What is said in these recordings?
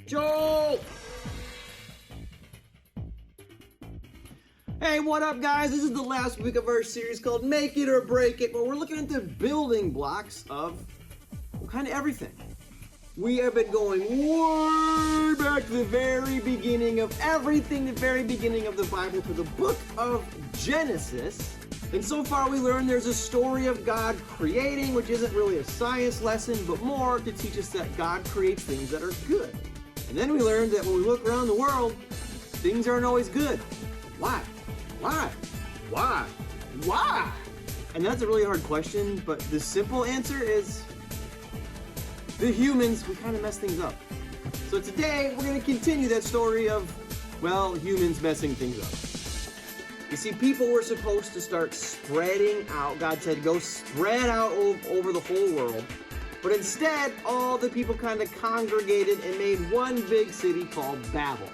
Jolt! Hey, what up, guys? This is the last week of our series called Make It or Break It, where we're looking at the building blocks of kind of everything. We have been going way back to the very beginning of everything, the very beginning of the Bible, to the book of Genesis. And so far we learned there's a story of God creating, which isn't really a science lesson, but more to teach us that God creates things that are good. And then we learned that when we look around the world, things aren't always good. Why? Why? Why? Why? And that's a really hard question, but the simple answer is the humans, we kind of mess things up. So today, we're going to continue that story of, well, humans messing things up. You see, people were supposed to start spreading out. God said, go spread out over the whole world. But instead, all the people kind of congregated and made one big city called Babel.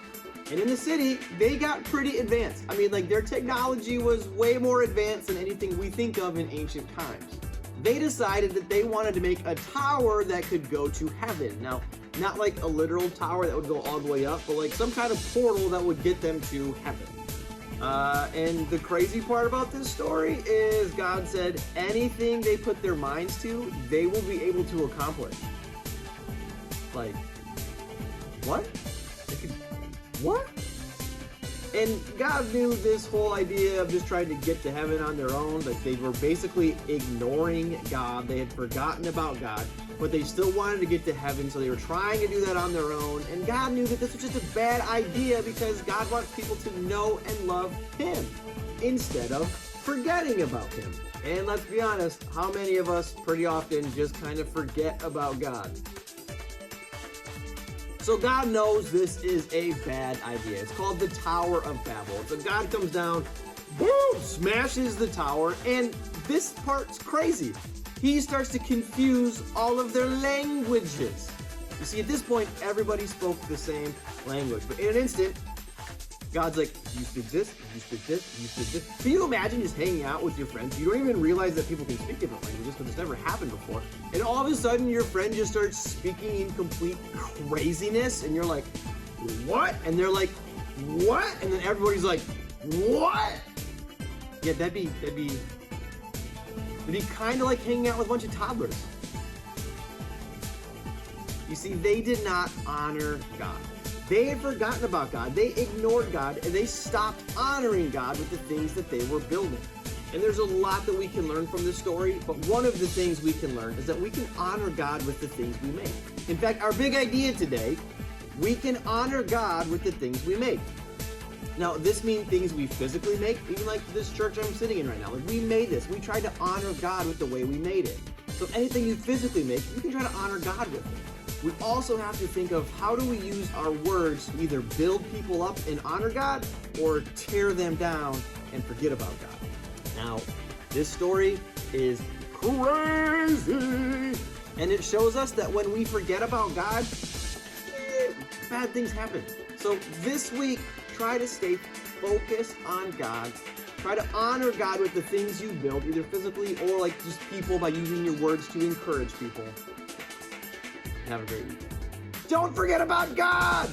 And in the city, they got pretty advanced. I mean, like, their technology was way more advanced than anything we think of in ancient times. They decided that they wanted to make a tower that could go to heaven. Now, not like a literal tower that would go all the way up, but like some kind of portal that would get them to heaven. And the crazy part about this story is God said anything they put their minds to, they will be able to accomplish. Like, what? What? And God knew this whole idea of just trying to get to heaven on their own, that they were basically ignoring God. They had forgotten about God, but they still wanted to get to heaven, so they were trying to do that on their own. And God knew that this was just a bad idea because God wants people to know and love Him instead of forgetting about Him. And let's be honest, how many of us pretty often just kind of forget about God? So God knows this is a bad idea. It's called the Tower of Babel. So God comes down, boom, smashes the tower, and this part's crazy. He starts to confuse all of their languages. You see, at this point, everybody spoke the same language. But in an instant, God's like, you speak this, you speak this, you speak this. Can you imagine just hanging out with your friends? You don't even realize that people can speak different languages because it's never happened before. And all of a sudden, your friend just starts speaking in complete craziness. And you're like, what? And they're like, what? And then everybody's like, what? Yeah, that'd be kind of like hanging out with a bunch of toddlers. You see, they did not honor God. They had forgotten about God, they ignored God, and they stopped honoring God with the things that they were building. And there's a lot that we can learn from this story, but one of the things we can learn is that we can honor God with the things we make. In fact, our big idea today, we can honor God with the things we make. Now, this means things we physically make, even like this church I'm sitting in right now. Like, we made this. We tried to honor God with the way we made it. So anything you physically make, you can try to honor God with it. We also have to think of how do we use our words to either build people up and honor God or tear them down and forget about God. Now, this story is crazy, and it shows us that when we forget about God, bad things happen. So this week, try to stay focused on God. Try to honor God with the things you build, either physically or like just people, by using your words to encourage people. Have a great week. Don't forget about God!